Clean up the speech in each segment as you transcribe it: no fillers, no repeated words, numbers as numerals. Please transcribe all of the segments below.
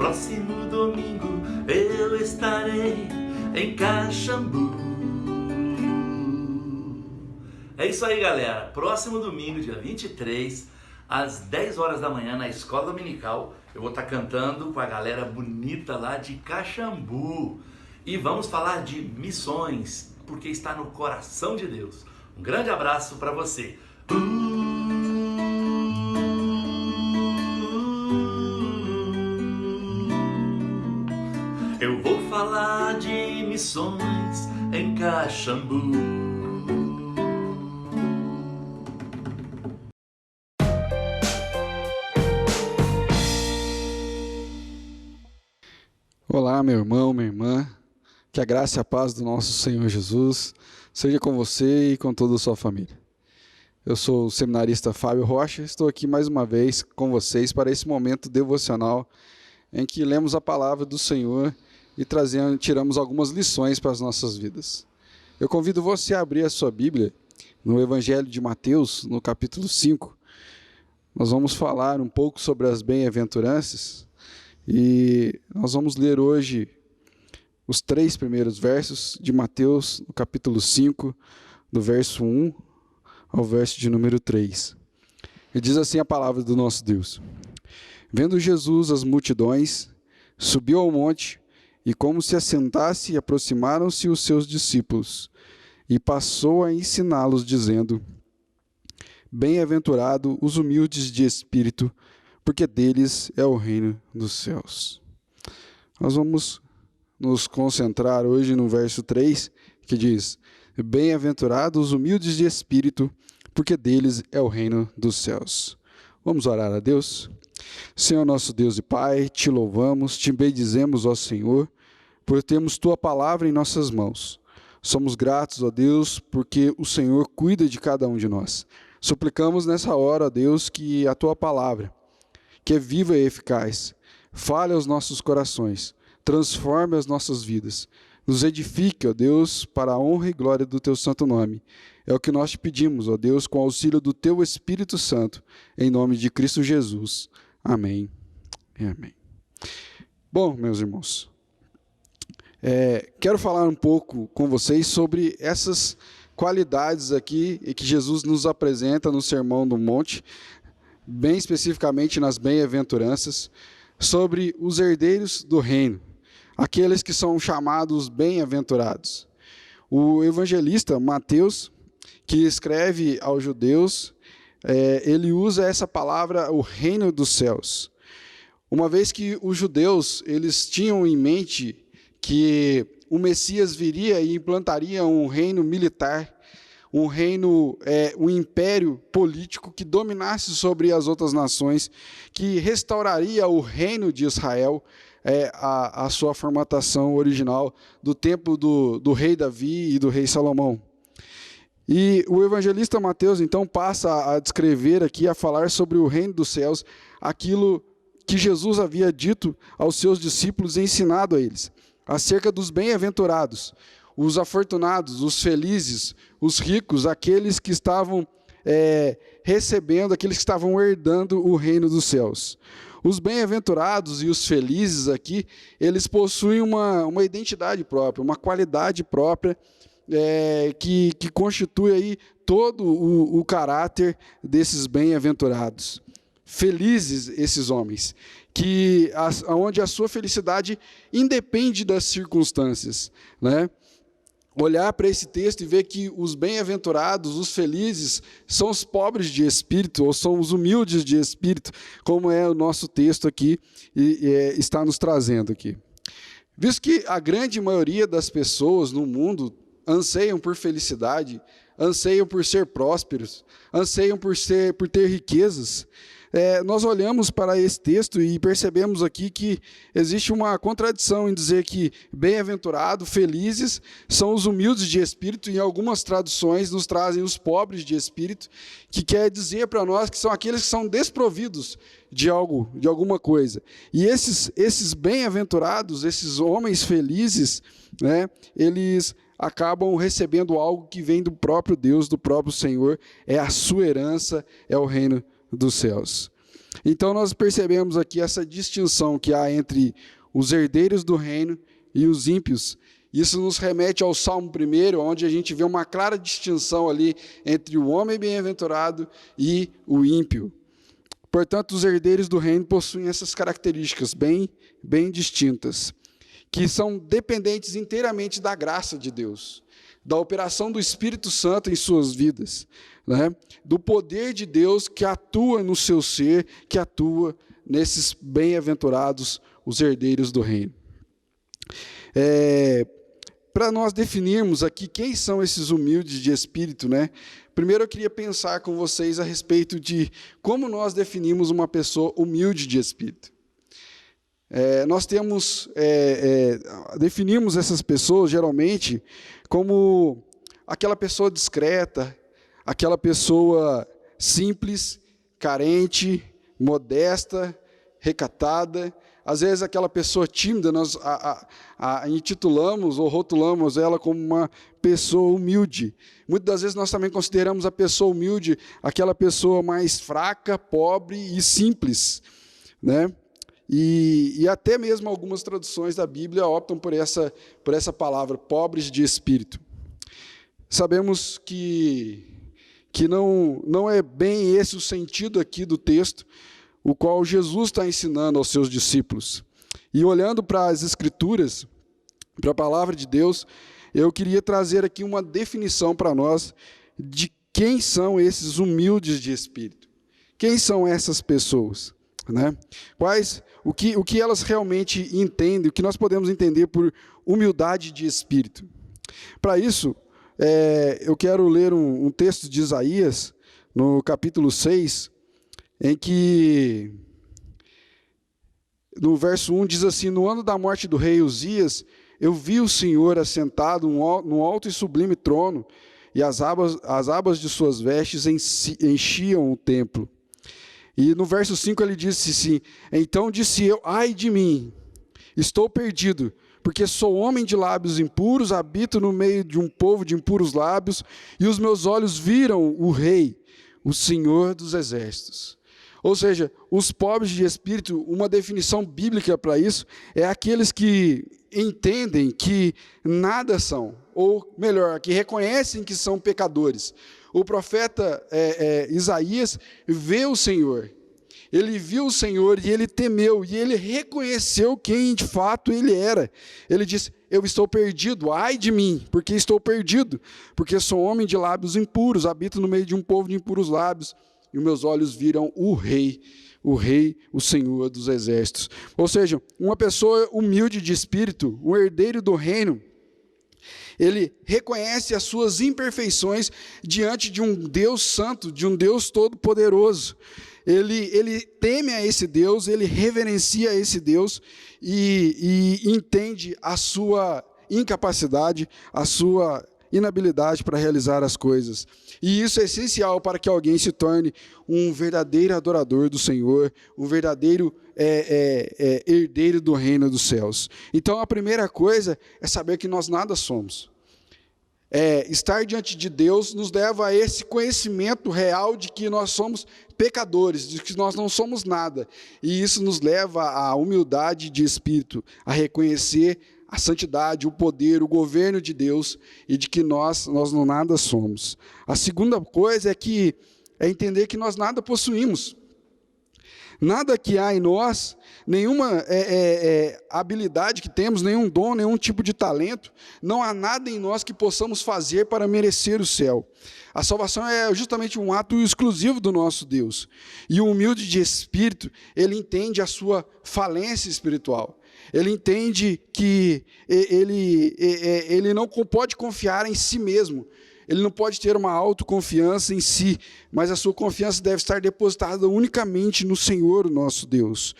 Próximo domingo eu estarei em Caxambu. É isso aí, galera. Próximo domingo, dia 23, às 10 horas da manhã, na Escola Dominical, eu vou estar cantando com a galera bonita lá de Caxambu. E vamos falar de missões, porque está no coração de Deus. Um grande abraço para você. Eu vou falar de missões em Caxambu. Olá, meu irmão, minha irmã, que a graça e a paz do nosso Senhor Jesus seja com você e com toda a sua família. Eu sou o seminarista Fábio Rocha, estou aqui mais uma vez com vocês para esse momento devocional em que lemos a palavra do Senhor e tiramos algumas lições para as nossas vidas. Eu convido você a abrir a sua Bíblia no Evangelho de Mateus, no capítulo 5. Nós vamos falar um pouco sobre as bem-aventuranças. E nós vamos ler hoje os 3 primeiros versos de Mateus, no capítulo 5, do verso 1 ao verso de número 3. E diz assim a palavra do nosso Deus: Vendo Jesus as multidões, subiu ao monte, e como se assentasse, aproximaram-se os seus discípulos, e passou a ensiná-los, dizendo: Bem-aventurado os humildes de espírito, porque deles é o reino dos céus. Nós vamos nos concentrar hoje no verso 3, que diz: Bem-aventurados os humildes de espírito, porque deles é o reino dos céus. Vamos orar a Deus? Senhor nosso Deus e Pai, te louvamos, te bendizemos, ó Senhor, por termos tua palavra em nossas mãos. Somos gratos, ó Deus, porque o Senhor cuida de cada um de nós. Suplicamos nessa hora, ó Deus, que a tua palavra, que é viva e eficaz, fale aos nossos corações, transforme as nossas vidas, nos edifique, ó Deus, para a honra e glória do teu santo nome. É o que nós te pedimos, ó Deus, com o auxílio do teu Espírito Santo, em nome de Cristo Jesus. Amém e amém. Bom, meus irmãos, quero falar um pouco com vocês sobre essas qualidades aqui que Jesus nos apresenta no Sermão do Monte, bem especificamente nas bem-aventuranças, sobre os herdeiros do reino, aqueles que são chamados bem-aventurados. O evangelista Mateus, que escreve aos judeus, ele usa essa palavra, o reino dos céus. Uma vez que os judeus eles tinham em mente que o Messias viria e implantaria um reino militar, um reino, um império político que dominasse sobre as outras nações, que restauraria o reino de Israel, a sua formatação original do tempo do rei Davi e do rei Salomão. E o evangelista Mateus, então, passa a descrever aqui, a falar sobre o reino dos céus, aquilo que Jesus havia dito aos seus discípulos e ensinado a eles, acerca dos bem-aventurados, os afortunados, os felizes, os ricos, aqueles que estavam recebendo, aqueles que estavam herdando o reino dos céus. Os bem-aventurados e os felizes aqui, eles possuem uma identidade própria, uma qualidade própria, que constitui aí todo o caráter desses bem-aventurados. Felizes esses homens, onde a sua felicidade independe das circunstâncias, né? Olhar para esse texto e ver que os bem-aventurados, os felizes, são os pobres de espírito, ou são os humildes de espírito, como é o nosso texto aqui, está nos trazendo aqui. Visto que a grande maioria das pessoas no mundo anseiam por felicidade, anseiam por ser prósperos, anseiam por ter riquezas, nós olhamos para esse texto e percebemos aqui que existe uma contradição em dizer que bem-aventurado, felizes, são os humildes de espírito, e em algumas traduções nos trazem os pobres de espírito, que quer dizer para nós que são aqueles que são desprovidos de algo, de alguma coisa. E esses bem-aventurados, esses homens felizes, né, eles acabam recebendo algo que vem do próprio Deus, do próprio Senhor, é a sua herança, é o reino dos céus. Então nós percebemos aqui essa distinção que há entre os herdeiros do reino e os ímpios. Isso nos remete ao Salmo 1, onde a gente vê uma clara distinção ali entre o homem bem-aventurado e o ímpio. Portanto, os herdeiros do reino possuem essas características bem distintas, que são dependentes inteiramente da graça de Deus, da operação do Espírito Santo em suas vidas, né? Do poder de Deus que atua no seu ser, que atua nesses bem-aventurados, os herdeiros do reino. Para nós definirmos aqui quem são esses humildes de espírito, né? Primeiro eu queria pensar com vocês a respeito de como nós definimos uma pessoa humilde de espírito. Nós definimos essas pessoas geralmente como aquela pessoa discreta, aquela pessoa simples, carente, modesta, recatada. Às vezes aquela pessoa tímida, nós intitulamos ou rotulamos ela como uma pessoa humilde. Muitas das vezes nós também consideramos a pessoa humilde aquela pessoa mais fraca, pobre e simples, né? E até mesmo algumas traduções da Bíblia optam por essa palavra, pobres de espírito. Sabemos que não é bem esse o sentido aqui do texto, o qual Jesus está ensinando aos seus discípulos. E olhando para as Escrituras, para a palavra de Deus, eu queria trazer aqui uma definição para nós de quem são esses humildes de espírito. Quem são essas pessoas, né? O que elas realmente entendem, o que nós podemos entender por humildade de espírito. Para isso, eu quero ler um texto de Isaías, no capítulo 6, em que, no verso 1, diz assim: no ano da morte do rei Uzias, eu vi o Senhor assentado num alto e sublime trono, e as abas de suas vestes enchiam o templo. E no verso 5 ele disse assim: então disse eu, ai de mim, estou perdido, porque sou homem de lábios impuros, habito no meio de um povo de impuros lábios, e os meus olhos viram o Rei, o Senhor dos exércitos. Ou seja, os pobres de espírito, uma definição bíblica para isso, é aqueles que entendem que nada são, ou melhor, que reconhecem que são pecadores. O profeta Isaías vê o Senhor, ele viu o Senhor e ele temeu, e ele reconheceu quem de fato ele era. Ele disse: eu estou perdido, ai de mim, porque estou perdido, porque sou homem de lábios impuros, habito no meio de um povo de impuros lábios, e os meus olhos viram o Rei, o Senhor dos exércitos. Ou seja, uma pessoa humilde de espírito, um herdeiro do reino, ele reconhece as suas imperfeições diante de um Deus santo, de um Deus todo-poderoso. Ele teme a esse Deus, ele reverencia a esse Deus e entende a sua incapacidade, a sua inabilidade para realizar as coisas. E isso é essencial para que alguém se torne um verdadeiro adorador do Senhor, um verdadeiro herdeiro do reino dos céus. Então a primeira coisa é saber que nós nada somos. Estar diante de Deus nos leva a esse conhecimento real de que nós somos pecadores, de que nós não somos nada. E isso nos leva à humildade de espírito, a reconhecer a santidade, o poder, o governo de Deus e de que nós não nada somos. A segunda coisa é entender que nós nada possuímos. Nada que há em nós, nenhuma habilidade que temos, nenhum dom, nenhum tipo de talento, não há nada em nós que possamos fazer para merecer o céu. A salvação é justamente um ato exclusivo do nosso Deus. E o humilde de espírito, ele entende a sua falência espiritual. Ele entende que ele não pode confiar em si mesmo. Ele não pode ter uma autoconfiança em si, mas a sua confiança deve estar depositada unicamente no Senhor, nosso Deus.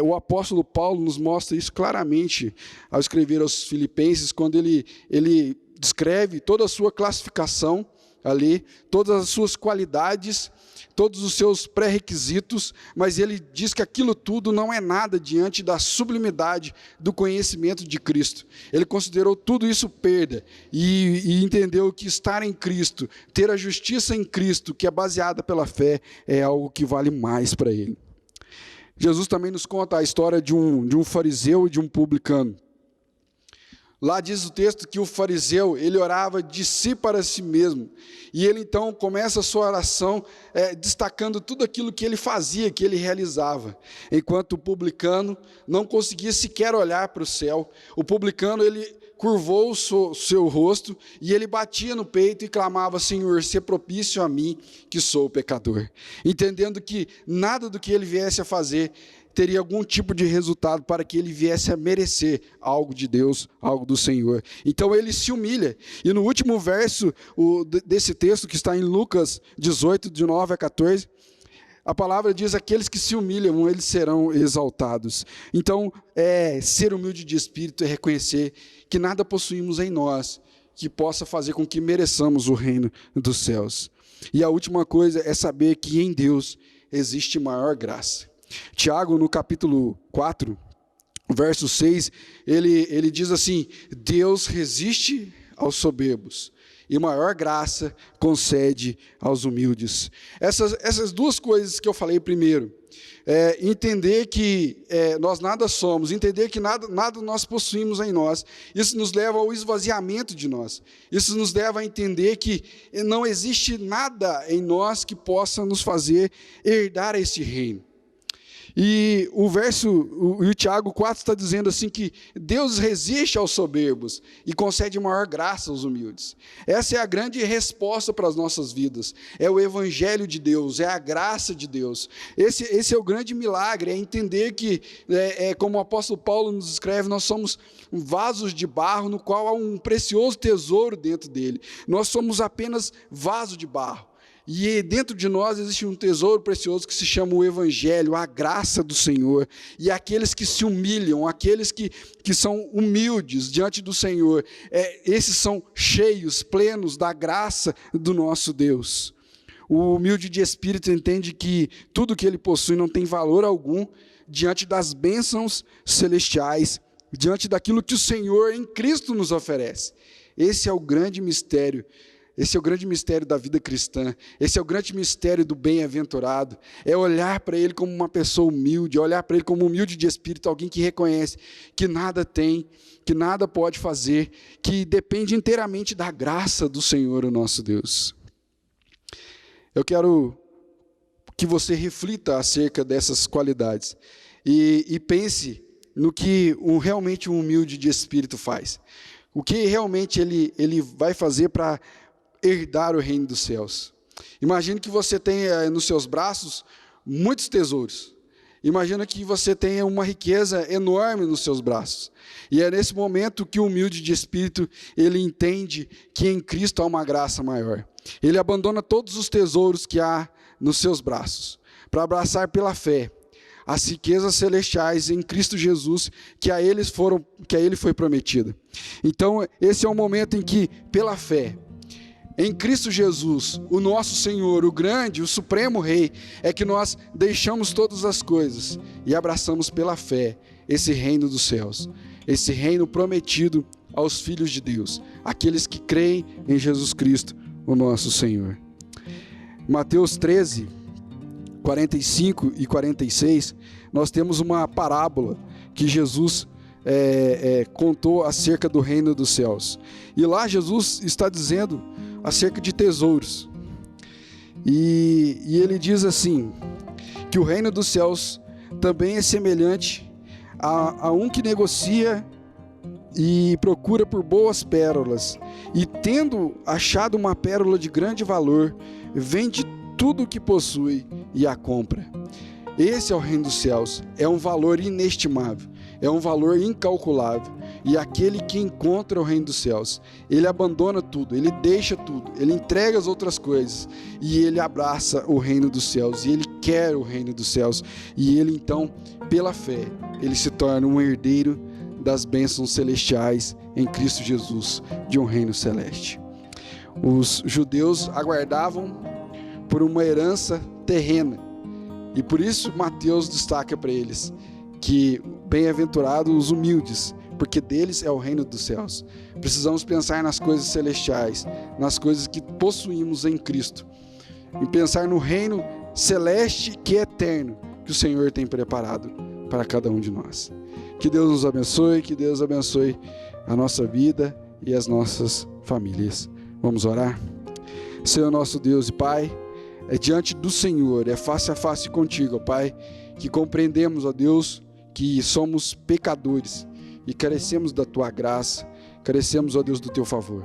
O apóstolo Paulo nos mostra isso claramente ao escrever aos Filipenses, quando ele descreve toda a sua classificação ali, todas as suas qualidades, todos os seus pré-requisitos, mas ele diz que aquilo tudo não é nada diante da sublimidade do conhecimento de Cristo. Ele considerou tudo isso perda e entendeu que estar em Cristo, ter a justiça em Cristo, que é baseada pela fé, é algo que vale mais para ele. Jesus também nos conta a história de um fariseu e de um publicano. Lá diz o texto que o fariseu, ele orava de si para si mesmo. E ele então começa a sua oração destacando tudo aquilo que ele fazia, que ele realizava. Enquanto o publicano não conseguia sequer olhar para o céu. O publicano, ele curvou o seu rosto e ele batia no peito e clamava: Senhor, se propício a mim, que sou pecador. Entendendo que nada do que ele viesse a fazer teria algum tipo de resultado para que ele viesse a merecer algo de Deus, algo do Senhor. Então ele se humilha. E no último verso desse texto, que está em Lucas 18, de 9 a 14, a palavra diz: aqueles que se humilham, eles serão exaltados. Então, ser humilde de espírito é reconhecer que nada possuímos em nós que possa fazer com que mereçamos o reino dos céus. E a última coisa é saber que em Deus existe maior graça. Tiago, no capítulo 4, verso 6, ele diz assim: Deus resiste aos soberbos e maior graça concede aos humildes. Essas duas coisas que eu falei primeiro, entender que nós nada somos, entender que nada nós possuímos em nós, isso nos leva ao esvaziamento de nós, isso nos leva a entender que não existe nada em nós que possa nos fazer herdar esse reino. E o Tiago 4 está dizendo assim que Deus resiste aos soberbos e concede maior graça aos humildes. Essa é a grande resposta para as nossas vidas. É o evangelho de Deus, é a graça de Deus. Esse é o grande milagre, é entender que, como o apóstolo Paulo nos escreve, nós somos vasos de barro no qual há um precioso tesouro dentro dele. Nós somos apenas vaso de barro. E dentro de nós existe um tesouro precioso que se chama o Evangelho, a graça do Senhor. E aqueles que se humilham, aqueles que são humildes diante do Senhor, esses são cheios, plenos da graça do nosso Deus. O humilde de espírito entende que tudo que ele possui não tem valor algum diante das bênçãos celestiais, diante daquilo que o Senhor em Cristo nos oferece. Esse é o grande mistério. Esse é o grande mistério da vida cristã, esse é o grande mistério do bem-aventurado, é olhar para ele como uma pessoa humilde, olhar para ele como humilde de espírito, alguém que reconhece que nada tem, que nada pode fazer, que depende inteiramente da graça do Senhor, o nosso Deus. Eu quero que você reflita acerca dessas qualidades e pense no que realmente um humilde de espírito faz, o que realmente ele vai fazer para herdar o reino dos céus. Imagine que você tenha nos seus braços muitos tesouros. Imagina que você tenha uma riqueza enorme nos seus braços. E é nesse momento que o humilde de espírito, ele entende que em Cristo há uma graça maior. Ele abandona todos os tesouros que há nos seus braços, para abraçar pela fé as riquezas celestiais em Cristo Jesus, que a ele foi prometida. Então, esse é o momento em que, pela fé, em Cristo Jesus, o nosso Senhor, o grande, o supremo Rei, é que nós deixamos todas as coisas e abraçamos pela fé esse reino dos céus, esse reino prometido aos filhos de Deus, aqueles que creem em Jesus Cristo, o nosso Senhor. Mateus 13, 45 e 46, nós temos uma parábola que Jesus contou acerca do reino dos céus. E lá Jesus está dizendo acerca de tesouros. E ele diz assim, que o reino dos céus também é semelhante a um que negocia e procura por boas pérolas, e tendo achado uma pérola de grande valor, vende tudo o que possui e a compra. Esse é o reino dos céus, é um valor inestimável, é um valor incalculável. E aquele que encontra o reino dos céus, ele abandona tudo, ele deixa tudo, ele entrega as outras coisas e ele abraça o reino dos céus, e ele quer o reino dos céus, e ele então, pela fé, ele se torna um herdeiro das bênçãos celestiais em Cristo Jesus, de um reino celeste. Os judeus aguardavam por uma herança terrena, e por isso Mateus destaca para eles que bem-aventurados os humildes, porque deles é o reino dos céus. Precisamos pensar nas coisas celestiais, nas coisas que possuímos em Cristo, e pensar no reino celeste que é eterno, que o Senhor tem preparado para cada um de nós. Que Deus nos abençoe, que Deus abençoe a nossa vida e as nossas famílias. Vamos orar? Senhor nosso Deus e Pai, é diante do Senhor, é face a face contigo, ó Pai, que compreendemos, ó Deus, que somos pecadores e carecemos da Tua graça, carecemos, ó Deus, do Teu favor.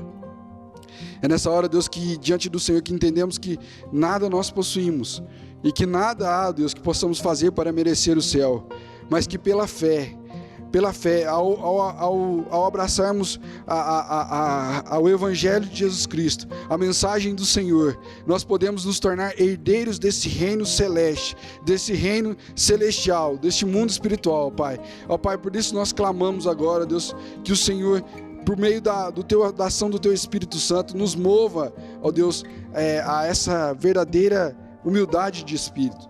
É nessa hora, Deus, que diante do Senhor que entendemos que nada nós possuímos e que nada há, Deus, que possamos fazer para merecer o céu, mas que pela fé, ao abraçarmos ao Evangelho de Jesus Cristo, a mensagem do Senhor, nós podemos nos tornar herdeiros desse reino celeste, desse reino celestial, deste mundo espiritual, Pai. Ó Pai, por isso nós clamamos agora, Deus, que o Senhor, por meio da ação do Teu Espírito Santo, nos mova, ó Deus, a essa verdadeira humildade de espírito,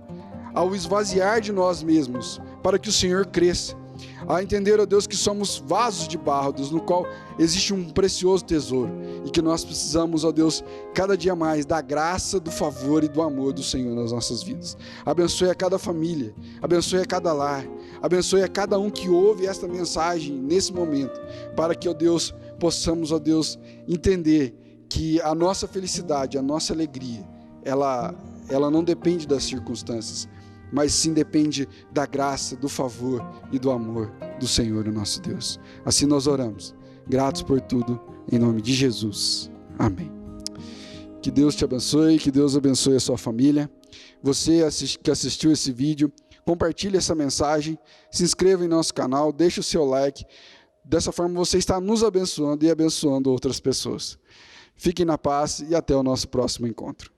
ao esvaziar de nós mesmos, para que o Senhor cresça, a entender, ó Deus, que somos vasos de barro, Deus, no qual existe um precioso tesouro, e que nós precisamos, ó Deus, cada dia mais da graça, do favor e do amor do Senhor nas nossas vidas. Abençoe a cada família, abençoe a cada lar, abençoe a cada um que ouve esta mensagem nesse momento, para que, ó Deus, possamos, ó Deus, entender que a nossa felicidade, a nossa alegria, ela não depende das circunstâncias, mas sim depende da graça, do favor e do amor do Senhor, o nosso Deus. Assim nós oramos, gratos por tudo, em nome de Jesus. Amém. Que Deus te abençoe, que Deus abençoe a sua família. Você que assistiu esse vídeo, compartilhe essa mensagem, se inscreva em nosso canal, deixe o seu like. Dessa forma você está nos abençoando e abençoando outras pessoas. Fiquem na paz e até o nosso próximo encontro.